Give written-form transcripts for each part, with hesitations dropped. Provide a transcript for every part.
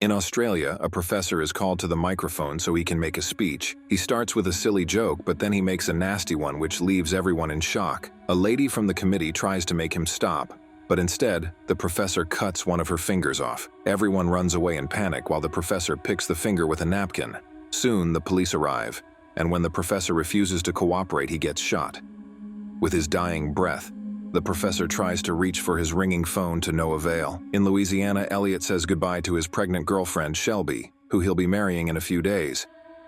In Australia, a professor is called to the microphone so he can make a speech. He starts with a silly joke, but then he makes a nasty one which leaves everyone in shock. A lady from the committee tries to make him stop, but instead, the professor cuts one of her fingers off. Everyone runs away in panic while the professor picks the finger with a napkin. Soon, the police arrive, and when the professor refuses to cooperate, he gets shot. With his dying breath, the professor tries to reach for his ringing phone to no avail. In Louisiana, Elliot says goodbye to his pregnant girlfriend, Shelby, who he'll be marrying in a few days.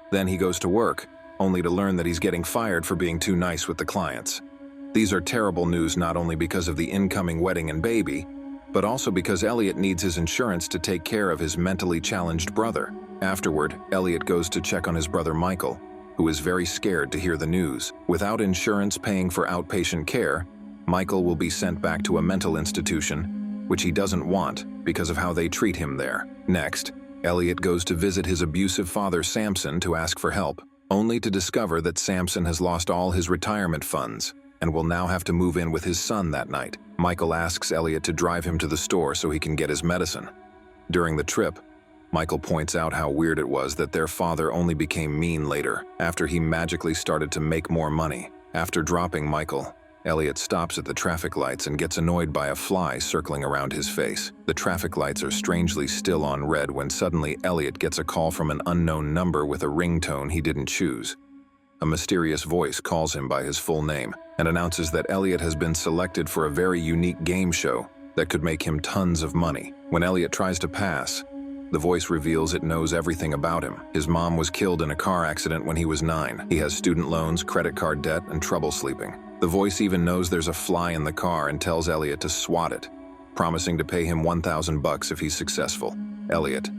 Then he goes to work, only to learn that he's getting fired for being too nice with the clients. These are terrible news not only because of the incoming wedding and baby, but also because Elliot needs his insurance to take care of his mentally challenged brother. Afterward, Elliot goes to check on his brother Michael, who is very scared to hear the news. Without insurance paying for outpatient care, Michael will be sent back to a mental institution, which he doesn't want because of how they treat him there. Next, Elliot goes to visit his abusive father Samson to ask for help, only to discover that Samson has lost all his retirement funds and will now have to move in with his son that night. Michael asks Elliot to drive him to the store so he can get his medicine. During the trip, Michael points out how weird it was that their father only became mean later, after he magically started to make more money. After dropping Michael, Elliot stops at the traffic lights and gets annoyed by a fly circling around his face. The traffic lights are strangely still on red when suddenly Elliot gets a call from an unknown number with a ringtone he didn't choose. A mysterious voice calls him by his full name and announces that Elliot has been selected for a very unique game show that could make him tons of money. When Elliot tries to pass, the voice reveals it knows everything about him. His mom was killed in a car accident when he was 9. He has student loans, credit card debt, and trouble sleeping. The voice even knows there's a fly in the car and tells Elliot to swat it, promising to pay him $1,000 if he's successful. Elliot,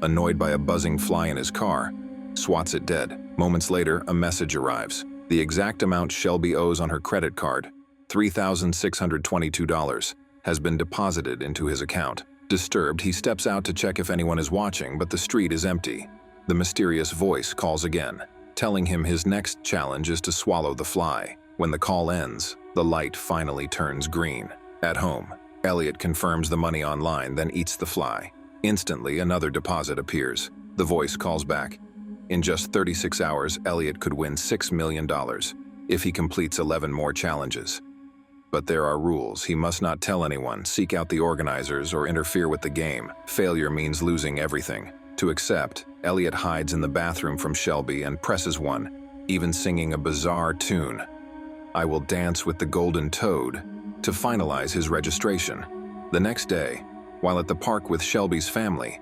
annoyed by a buzzing fly in his car, swats it dead. Moments later, a message arrives. The exact amount Shelby owes on her credit card, $3,622, has been deposited into his account. Disturbed, he steps out to check if anyone is watching, but the street is empty. The mysterious voice calls again, telling him his next challenge is to swallow the fly. When the call ends, the light finally turns green. At home, Elliot confirms the money online, then eats the fly. Instantly, another deposit appears. The voice calls back. In just 36 hours, Elliot could win $6 million if he completes 11 more challenges. But there are rules. He must not tell anyone, seek out the organizers, or interfere with the game. Failure means losing everything. To accept, Elliot hides in the bathroom from Shelby and presses one, even singing a bizarre tune, "I Will Dance with the Golden Toad," to finalize his registration. The next day, while at the park with Shelby's family,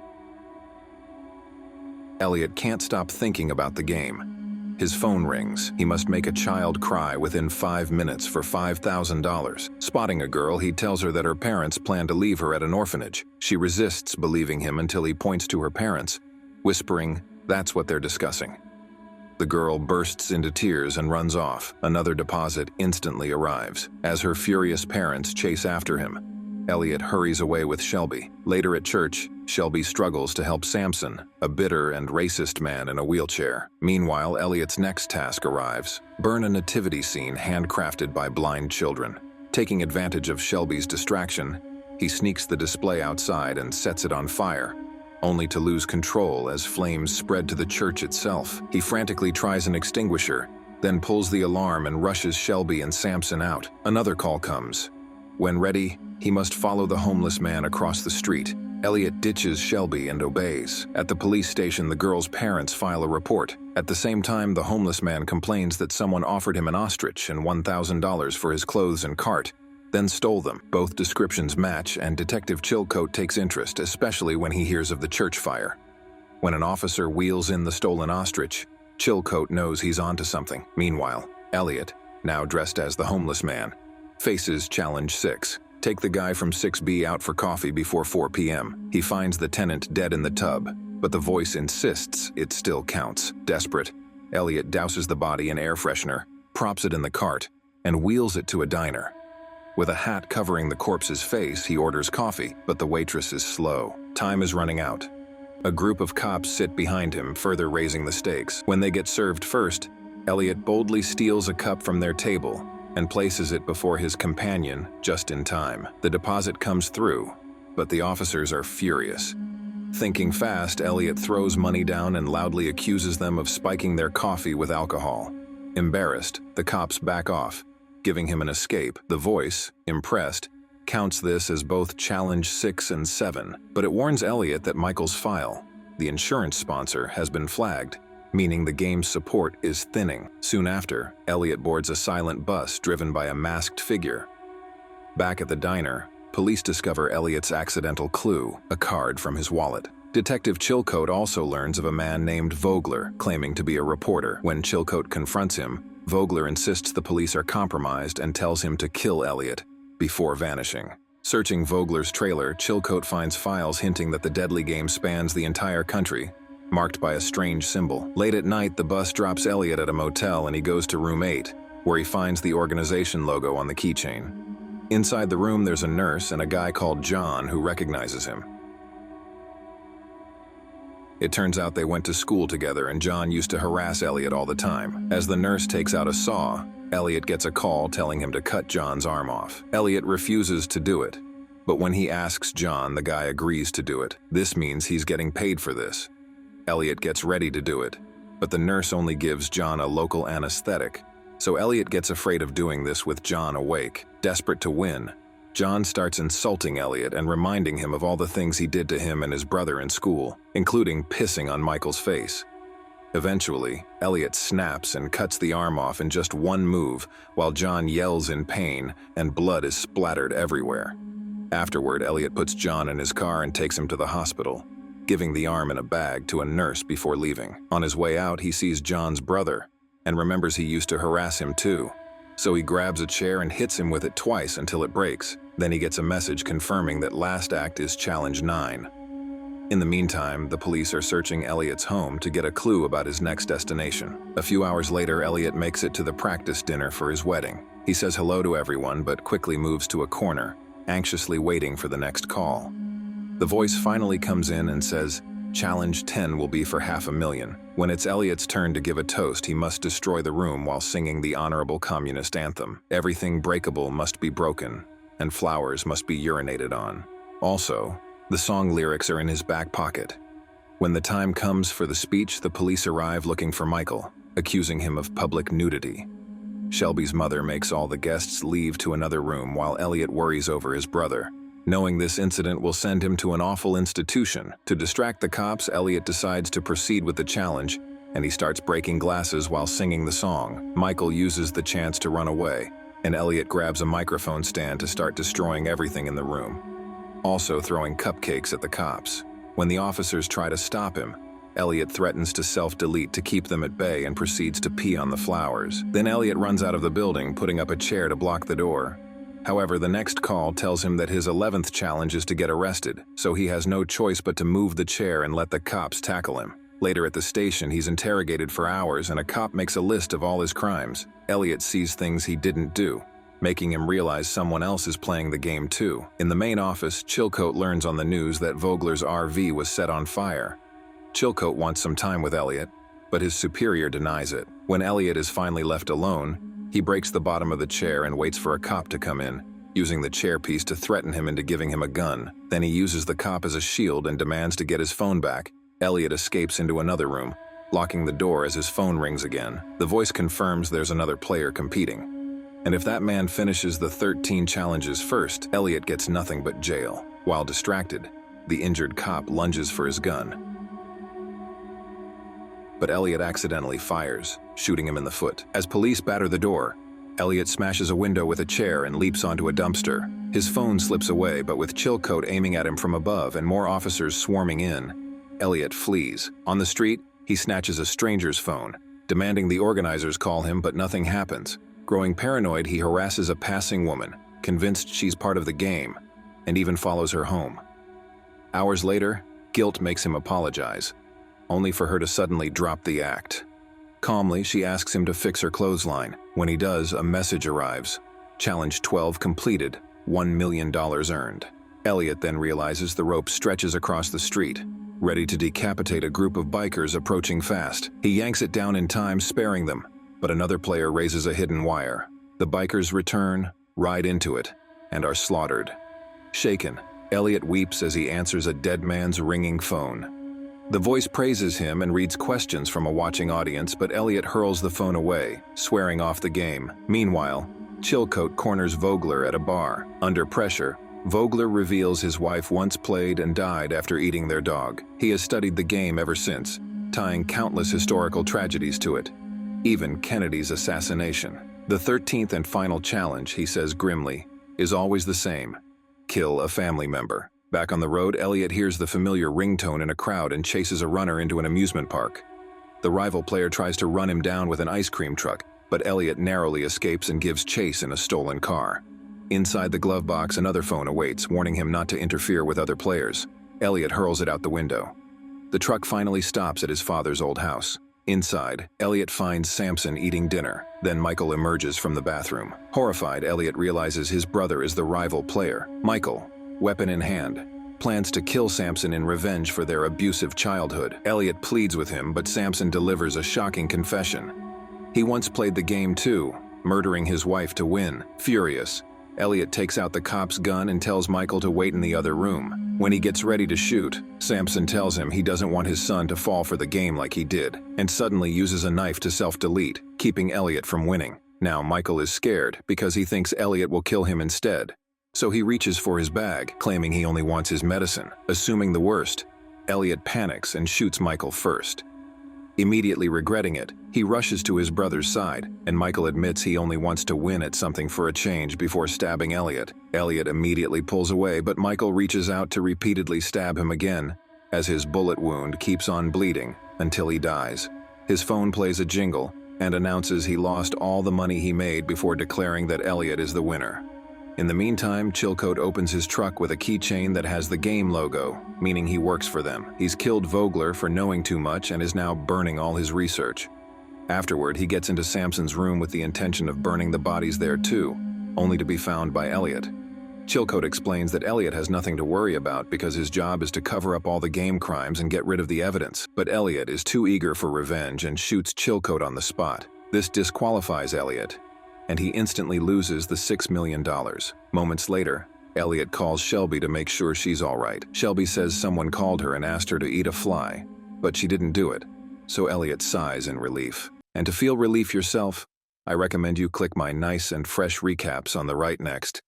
Elliot can't stop thinking about the game. His phone rings. He must make a child cry within 5 minutes for $5,000. Spotting a girl, he tells her that her parents plan to leave her at an orphanage. She resists believing him until he points to her parents, whispering, "That's what they're discussing." The girl bursts into tears and runs off. Another deposit instantly arrives. As her furious parents chase after him, Elliot hurries away with Shelby. Later at church, Shelby struggles to help Samson, a bitter and racist man in a wheelchair. Meanwhile, Elliot's next task arrives: burn a nativity scene handcrafted by blind children. Taking advantage of Shelby's distraction, he sneaks the display outside and sets it on fire, only to lose control as flames spread to the church itself. He frantically tries an extinguisher, then pulls the alarm and rushes Shelby and Samson out. Another call comes. When ready, he must follow the homeless man across the street. Elliot ditches Shelby and obeys. At the police station, the girl's parents file a report. At the same time, the homeless man complains that someone offered him an ostrich and $1,000 for his clothes and cart, then stole them. Both descriptions match, and Detective Chilcote takes interest, especially when he hears of the church fire. When an officer wheels in the stolen ostrich, Chilcote knows he's onto something. Meanwhile, Elliot, now dressed as the homeless man, faces Challenge 6. Take the guy from 6B out for coffee before 4 p.m. He finds the tenant dead in the tub, but the voice insists it still counts. Desperate, Elliot douses the body in air freshener, props it in the cart, and wheels it to a diner. With a hat covering the corpse's face, he orders coffee, but the waitress is slow. Time is running out. A group of cops sit behind him, further raising the stakes. When they get served first, Elliot boldly steals a cup from their table and places it before his companion just in time. The deposit comes through, but the officers are furious. Thinking fast, Elliot throws money down and loudly accuses them of spiking their coffee with alcohol. Embarrassed, the cops back off, giving him an escape. The voice, impressed, counts this as both challenge 6 and 7, but it warns Elliot that Michael's file, the insurance sponsor, has been flagged, meaning the game's support is thinning. Soon after, Elliot boards a silent bus driven by a masked figure. Back at the diner, police discover Elliot's accidental clue, a card from his wallet. Detective Chilcote also learns of a man named Vogler claiming to be a reporter. When Chilcote confronts him, Vogler insists the police are compromised and tells him to kill Elliot before vanishing. Searching Vogler's trailer, Chilcote finds files hinting that the deadly game spans the entire country, marked by a strange symbol. Late at night, the bus drops Elliot at a motel and he goes to room 8, where he finds the organization logo on the keychain. Inside the room, there's a nurse and a guy called John who recognizes him. It turns out they went to school together and John used to harass Elliot all the time. As the nurse takes out a saw, Elliot gets a call telling him to cut John's arm off. Elliot refuses to do it, but when he asks John, the guy agrees to do it. This means he's getting paid for this. Elliot gets ready to do it, but the nurse only gives John a local anesthetic, so Elliot gets afraid of doing this with John awake. Desperate to win, John starts insulting Elliot and reminding him of all the things he did to him and his brother in school, including pissing on Michael's face. Eventually, Elliot snaps and cuts the arm off in just one move, while John yells in pain and blood is splattered everywhere. Afterward, Elliot puts John in his car and takes him to the hospital, giving the arm in a bag to a nurse before leaving. On his way out, he sees John's brother and remembers he used to harass him too. So he grabs a chair and hits him with it twice until it breaks. Then he gets a message confirming that last act is challenge 9. In the meantime, the police are searching Elliot's home to get a clue about his next destination. A few hours later, Elliot makes it to the practice dinner for his wedding. He says hello to everyone but quickly moves to a corner, anxiously waiting for the next call. The voice finally comes in and says, "Challenge 10 will be for $500,000. When it's Elliot's turn to give a toast, he must destroy the room while singing the honorable communist anthem. Everything breakable must be broken, and flowers must be urinated on." Also, the song lyrics are in his back pocket. When the time comes for the speech, the police arrive looking for Michael, accusing him of public nudity. Shelby's mother makes all the guests leave to another room while Elliot worries over his brother. Knowing this incident will send him to an awful institution, to distract the cops, Elliot decides to proceed with the challenge, and he starts breaking glasses while singing the song. Michael uses the chance to run away, and Elliot grabs a microphone stand to start destroying everything in the room, also throwing cupcakes at the cops. When the officers try to stop him, Elliot threatens to self-delete to keep them at bay and proceeds to pee on the flowers. Then Elliot runs out of the building, putting up a chair to block the door. However, the next call tells him that his 11th challenge is to get arrested, so he has no choice but to move the chair and let the cops tackle him. Later at the station, he's interrogated for hours and a cop makes a list of all his crimes. Elliot sees things he didn't do, making him realize someone else is playing the game too. In the main office, Chilcote learns on the news that Vogler's RV was set on fire. Chilcote wants some time with Elliot, but his superior denies it. When Elliot is finally left alone, he breaks the bottom of the chair and waits for a cop to come in, using the chair piece to threaten him into giving him a gun. Then he uses the cop as a shield and demands to get his phone back. Elliot escapes into another room, locking the door as his phone rings again. The voice confirms there's another player competing, and if that man finishes the 13 challenges first, Elliot gets nothing but jail. While distracted, the injured cop lunges for his gun, but Elliot accidentally fires, shooting him in the foot. As police batter the door, Elliot smashes a window with a chair and leaps onto a dumpster. His phone slips away, but with Chilcote aiming at him from above and more officers swarming in, Elliot flees. On the street, he snatches a stranger's phone, demanding the organizers call him, but nothing happens. Growing paranoid, he harasses a passing woman, convinced she's part of the game, and even follows her home. Hours later, guilt makes him apologize, only for her to suddenly drop the act. Calmly, she asks him to fix her clothesline. When he does, a message arrives. Challenge 12 completed, $1 million earned. Elliot then realizes the rope stretches across the street, ready to decapitate a group of bikers approaching fast. He yanks it down in time, sparing them, but another player raises a hidden wire. The bikers return, ride into it, and are slaughtered. Shaken, Elliot weeps as he answers a dead man's ringing phone. The voice praises him and reads questions from a watching audience, but Elliot hurls the phone away, swearing off the game. Meanwhile, Chilcote corners Vogler at a bar. Under pressure, Vogler reveals his wife once played and died after eating their dog. He has studied the game ever since, tying countless historical tragedies to it, even Kennedy's assassination. The 13th and final challenge, he says grimly, is always the same: kill a family member. Back on the road, Elliot hears the familiar ringtone in a crowd and chases a runner into an amusement park. The rival player tries to run him down with an ice cream truck, but Elliot narrowly escapes and gives chase in a stolen car. Inside the glove box, another phone awaits, warning him not to interfere with other players. Elliot hurls it out the window. The truck finally stops at his father's old house. Inside, Elliot finds Samson eating dinner. Then Michael emerges from the bathroom. Horrified, Elliot realizes his brother is the rival player. Michael, weapon in hand, plans to kill Samson in revenge for their abusive childhood. Elliot pleads with him, but Samson delivers a shocking confession. He once played the game too, murdering his wife to win. Furious, Elliot takes out the cop's gun and tells Michael to wait in the other room. When he gets ready to shoot, Samson tells him he doesn't want his son to fall for the game like he did, and suddenly uses a knife to self-delete, keeping Elliot from winning. Now Michael is scared because he thinks Elliot will kill him instead. So he reaches for his bag, claiming he only wants his medicine. Assuming the worst, Elliot panics and shoots Michael first. Immediately regretting it, he rushes to his brother's side, and Michael admits he only wants to win at something for a change before stabbing Elliot. Elliot immediately pulls away, but Michael reaches out to repeatedly stab him again, as his bullet wound keeps on bleeding until he dies. His phone plays a jingle and announces he lost all the money he made before declaring that Elliot is the winner. In the meantime, Chilcote opens his truck with a keychain that has the game logo, meaning he works for them. He's killed Vogler for knowing too much and is now burning all his research. Afterward, he gets into Samson's room with the intention of burning the bodies there too, only to be found by Elliot. Chilcote explains that Elliot has nothing to worry about because his job is to cover up all the game crimes and get rid of the evidence. But Elliot is too eager for revenge and shoots Chilcote on the spot. This disqualifies Elliot, and he instantly loses the $6 million. Moments later, Elliot calls Shelby to make sure she's all right. Shelby says someone called her and asked her to eat a fly, but she didn't do it, so Elliot sighs in relief. And to feel relief yourself, I recommend you click my nice and fresh recaps on the right next.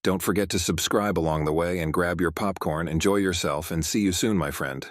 Don't forget to subscribe along the way and grab your popcorn, enjoy yourself, and see you soon, my friend.